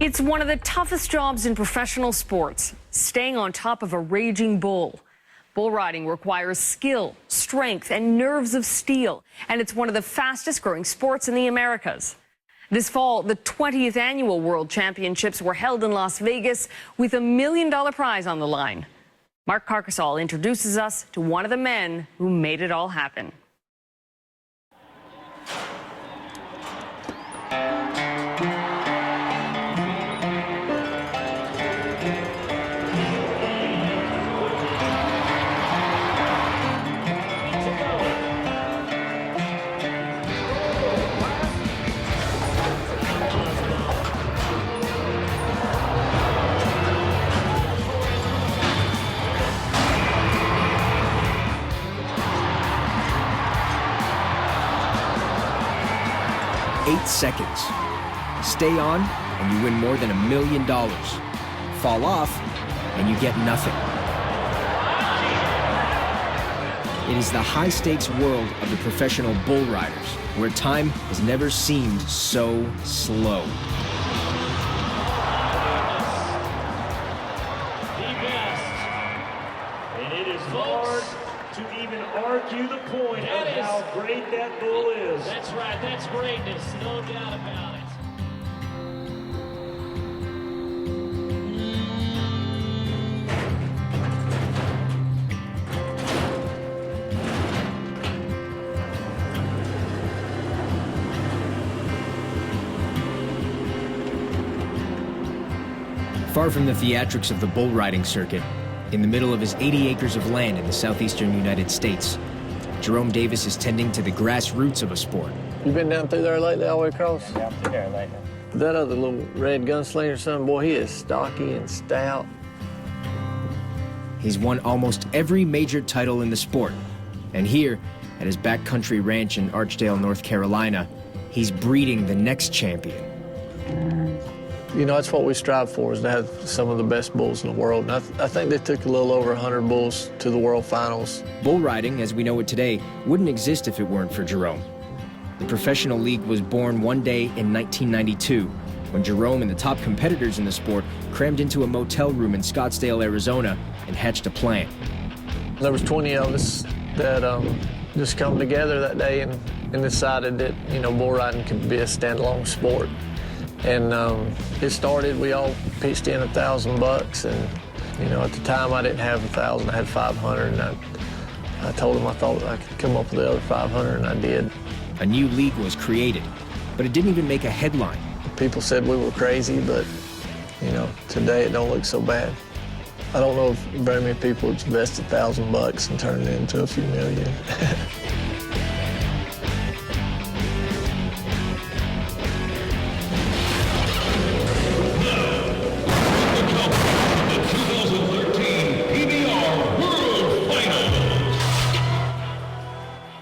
It's one of the toughest jobs in professional sports, staying on top of a raging bull. Bull riding requires skill, strength, and nerves of steel, and it's one of the fastest growing sports in the Americas. This fall, the 20th annual World Championships were held in Las Vegas with $1 million prize on the line. Mark Carcasol introduces us to one of the men who made it all happen. 8 seconds. Stay on, and you win more than $1 million. Fall off, and you get nothing. It is the high-stakes world of the professional bull riders, where time has never seemed so slow. The best. And it is hard to even argue the point of how great that bull is. That's right, that's greatness, no doubt about it. Far from the theatrics of the bull riding circuit, in the middle of his 80 acres of land in the southeastern United States, Jerome Davis is tending to the grassroots of a sport. You been down through there lately, all the way across? Yeah, I'm through there lately. That other little red gunslinger son, boy, he is stocky and stout. He's won almost every major title in the sport. And here, at his backcountry ranch in Archdale, North Carolina, he's breeding the next champion. You know, that's what we strive for, is to have some of the best bulls in the world. And I think they took a little over 100 bulls to the World Finals. Bull riding, as we know it today, wouldn't exist if it weren't for Jerome. The professional league was born one day in 1992, when Jerome and the top competitors in the sport crammed into a motel room in Scottsdale, Arizona, and hatched a plan. There was 20 of us that just come together that day and decided that, you know, bull riding could be a standalone sport. And it started, we all pitched in $1,000, and, you know, at the time I didn't have 1,000, I had 500, and I told him I thought I could come up with the other 500, and I did. A new league was created, but it didn't even make a headline. People said we were crazy, but, you know, today it don't look so bad. I don't know if very many people would invest $1,000 and turn it into a few million.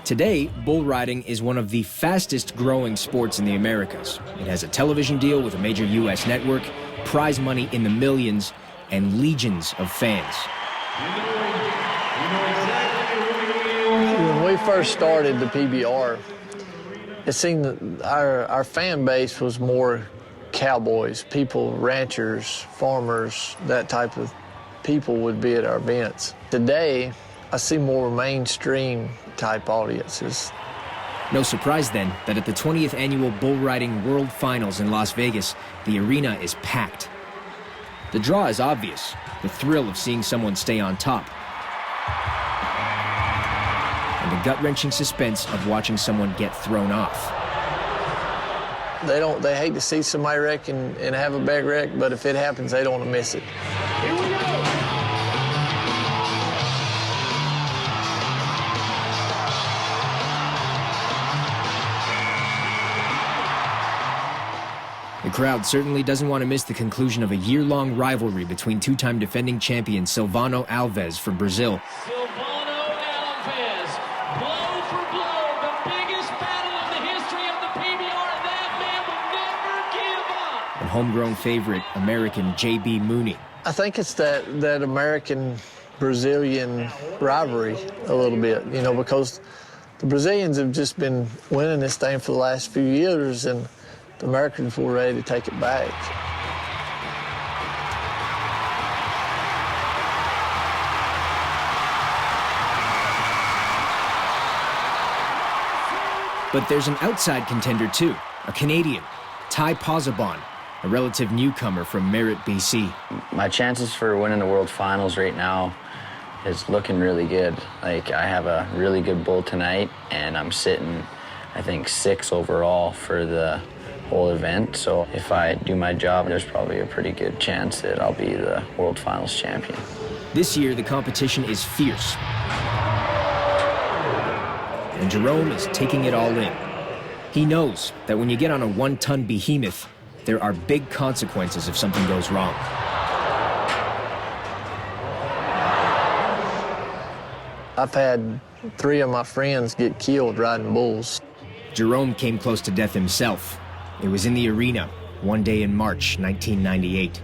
Today, bull riding is one of the fastest growing sports in the Americas. It has a television deal with a major U.S. network, prize money in the millions, and legions of fans. When we first started the PBR, it seemed that our fan base was more cowboys, people, ranchers, farmers, that type of people would be at our events. Today, I see more mainstream type audiences. No surprise then that at the 20th annual Bull Riding World Finals in Las Vegas, the arena is packed. The draw is obvious, the thrill of seeing someone stay on top, and the gut-wrenching suspense of watching someone get thrown off. They hate to see somebody wreck and have a bad wreck, but if it happens, they don't want to miss it. Here we go. The crowd certainly doesn't want to miss the conclusion of a year-long rivalry between two-time defending champion Silvano Alves from Brazil. Silvano Alves, blow for blow, the biggest battle in the history of the PBR, and that man will never give up. And homegrown favorite, American J.B. Mooney. I think it's that American-Brazilian rivalry a little bit, you know, because the Brazilians have just been winning this thing for the last few years, and the Americans were ready to take it back. But there's an outside contender too, a Canadian, Ty Pozzobon, a relative newcomer from Merritt, BC. My chances for winning the World Finals right now is looking really good. Like, I have a really good bull tonight, and I'm sitting, I think, 6 overall for the whole event. So if I do my job, there's probably a pretty good chance that I'll be the World Finals champion. This year, the competition is fierce. And Jerome is taking it all in. He knows that when you get on a 1-ton behemoth, there are big consequences if something goes wrong. I've had 3 of my friends get killed riding bulls. Jerome came close to death himself. It was in the arena, one day in March 1998.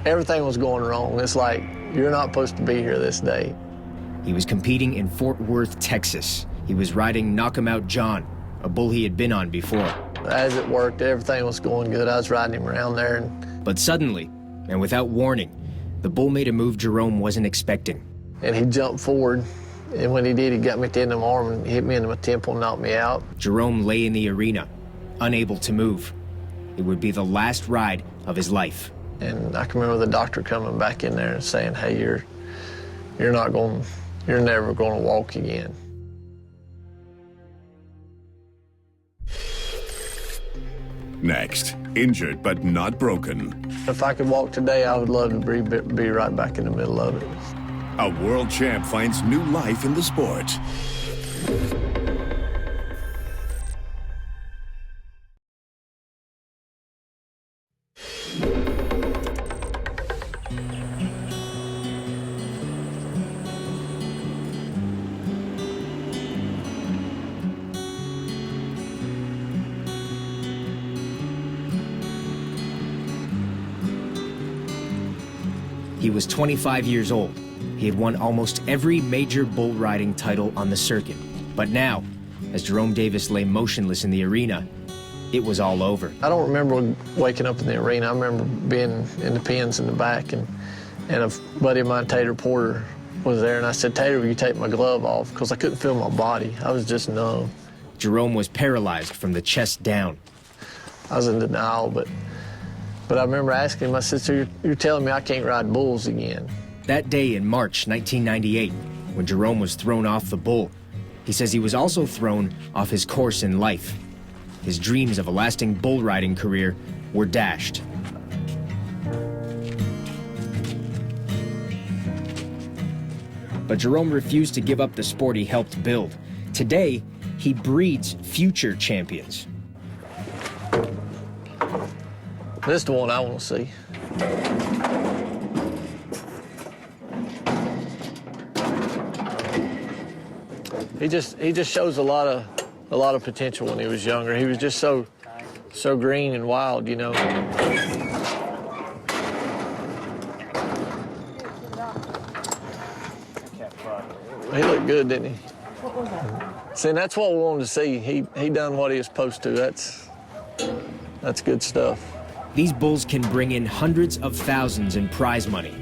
Everything was going wrong. It's like, you're not supposed to be here this day. He was competing in Fort Worth, Texas. He was riding Knock 'em Out John, a bull he had been on before. As it worked, everything was going good. I was riding him around there. But suddenly, and without warning, the bull made a move Jerome wasn't expecting. And he jumped forward. And when he did, he got me at the end of my arm and hit me in my temple and knocked me out. Jerome lay in the arena, unable to move. It would be the last ride of his life. And I can remember the doctor coming back in there and saying, hey, you're never going to walk again. Next, injured but not broken. If I could walk today, I would love to be right back in the middle of it. A world champ finds new life in the sport. He was 25 years old. He had won almost every major bull riding title on the circuit. But now, as Jerome Davis lay motionless in the arena, it was all over. I don't remember waking up in the arena. I remember being in the pens in the back, and a buddy of mine, Tater Porter, was there, and I said, Tater, will you take my glove off? Because I couldn't feel my body. I was just numb. Jerome was paralyzed from the chest down. I was in denial, but I remember asking him, I said, so you're telling me I can't ride bulls again? That day in March 1998, when Jerome was thrown off the bull, he says he was also thrown off his course in life. His dreams of a lasting bull riding career were dashed. But Jerome refused to give up the sport he helped build. Today, he breeds future champions. This is the one I want to see. He just shows a lot of potential when he was younger. He was just so green and wild, you know. He looked good, didn't he? What was that? See, that's what we wanted to see. He done what he was supposed to. That's good stuff. These bulls can bring in hundreds of thousands in prize money.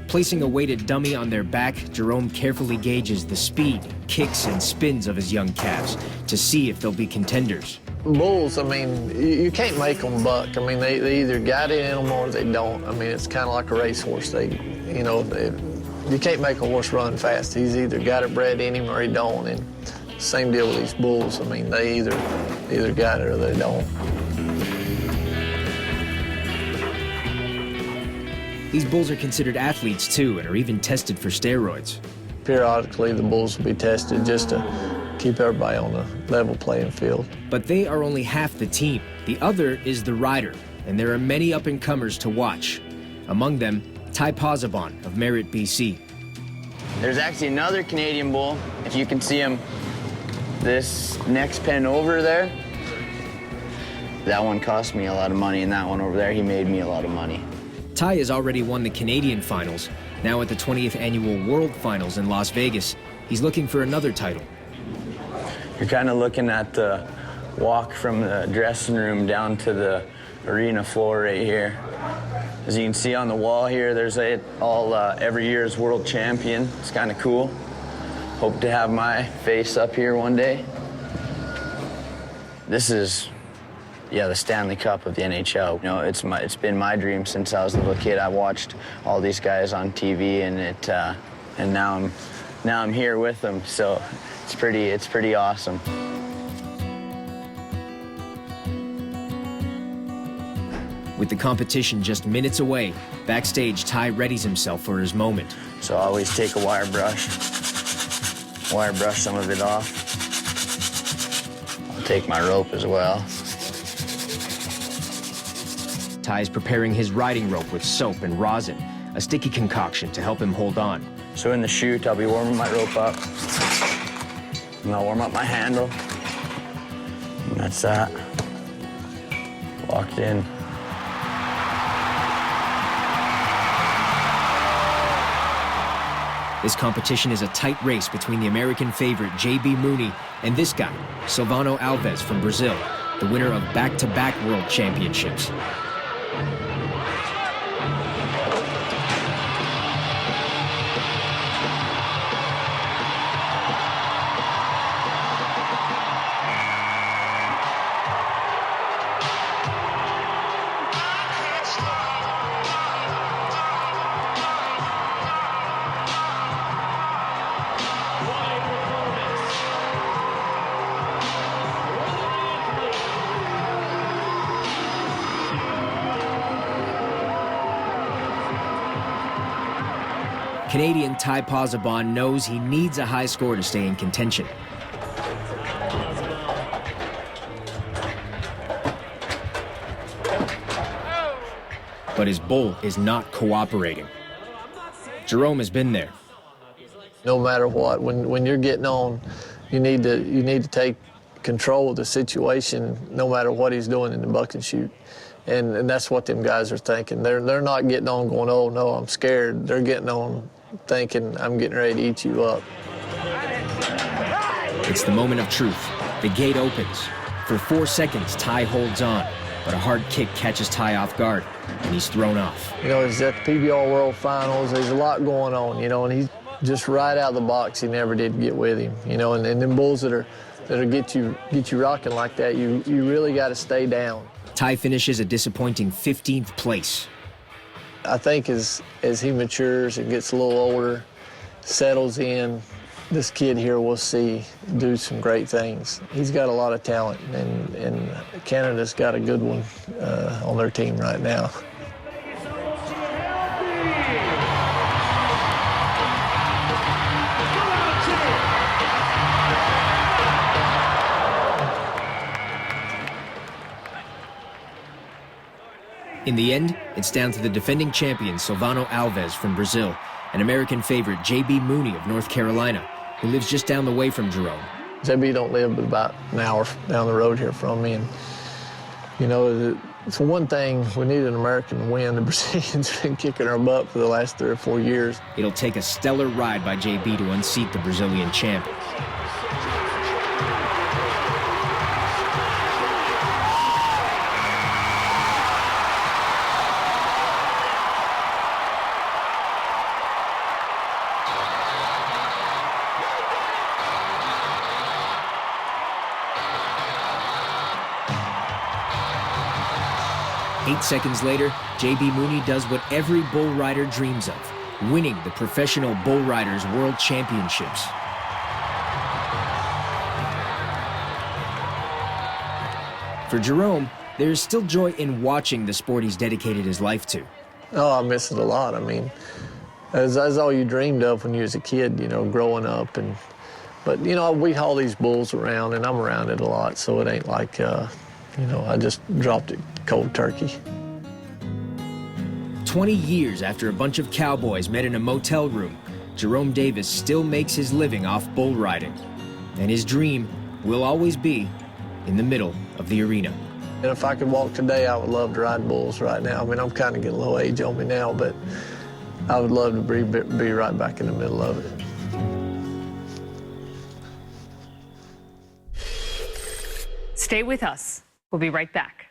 Placing a weighted dummy on their back, Jerome carefully gauges the speed, kicks, and spins of his young calves to see if they'll be contenders. Bulls, I mean, you can't make them buck. I mean, they either got it in them or they don't. I mean, it's kind of like a racehorse. You can't make a horse run fast. He's either got it bred in him or he don't. And same deal with these bulls. I mean, they either got it or they don't. These bulls are considered athletes too and are even tested for steroids. Periodically, the bulls will be tested just to keep everybody on a level playing field. But they are only half the team. The other is the rider, and there are many up-and-comers to watch. Among them, Ty Pozzobon of Merritt, BC. There's actually another Canadian bull, if you can see him, this next pen over there. That one cost me a lot of money, and that one over there, he made me a lot of money. Ty has already won the Canadian finals. Now at the 20th Annual World Finals in Las Vegas, he's looking for another title. You're kind of looking at the walk from the dressing room down to the arena floor right here. As you can see on the wall here, there's every year's world champion. It's kind of cool. Hope to have my face up here one day. this is, yeah, the Stanley Cup of the NHL. You know, it's been my dream since I was a little kid. I watched all these guys on TV, and now I'm here with them. So it's pretty awesome. With the competition just minutes away, backstage, Ty readies himself for his moment. So I always take a wire brush some of it off. I'll take my rope as well. Ty's preparing his riding rope with soap and rosin, a sticky concoction to help him hold on. So in the chute, I'll be warming my rope up. And I'll warm up my handle. And that's that. Locked in. This competition is a tight race between the American favorite J.B. Mooney and this guy, Silvano Alves from Brazil, the winner of back-to-back world championships. Canadian Ty Pozzobon knows he needs a high score to stay in contention. But his bull is not cooperating. Jerome has been there. No matter what, when you're getting on, you need to take control of the situation, no matter what he's doing in the buck and shoot. And that's what them guys are thinking. They're not getting on going, oh no, I'm scared. They're getting on thinking, I'm getting ready to eat you up. It's the moment of truth. The gate opens. For 4 seconds, Ty holds on, but a hard kick catches Ty off guard, and he's thrown off. You know, he's at the PBR World Finals. There's a lot going on, you know, and he's just right out of the box. He never did get with him, you know, and them bulls that get you rocking like that, you really got to stay down. Ty finishes a disappointing 15th place. I think as he matures and gets a little older, settles in, this kid here we'll see do some great things. He's got a lot of talent, and Canada's got a good one on their team right now. In the end, it's down to the defending champion Silvano Alves from Brazil and American favorite J.B. Mooney of North Carolina, who lives just down the way from Jerome. J.B. don't live but about an hour down the road here from me, and you know, it's one thing, we need an American to win. The Brazilians have been kicking our butt for the last 3 or 4 years. It'll take a stellar ride by J.B. to unseat the Brazilian champ. Eight seconds later, J.B. Mooney does what every bull rider dreams of, winning the Professional Bull Riders World Championships. For Jerome, there is still joy in watching the sport he's dedicated his life to. Oh, I miss it a lot. I mean, that's all you dreamed of when you was a kid, you know, growing up. But, you know, we haul these bulls around, and I'm around it a lot, so it ain't like, you know, I just dropped it cold turkey. 20 years after a bunch of cowboys met in a motel room, Jerome Davis still makes his living off bull riding. And his dream will always be in the middle of the arena. And if I could walk today, I would love to ride bulls right now. I mean, I'm kind of getting a little age on me now, but I would love to be right back in the middle of it. Stay with us. We'll be right back.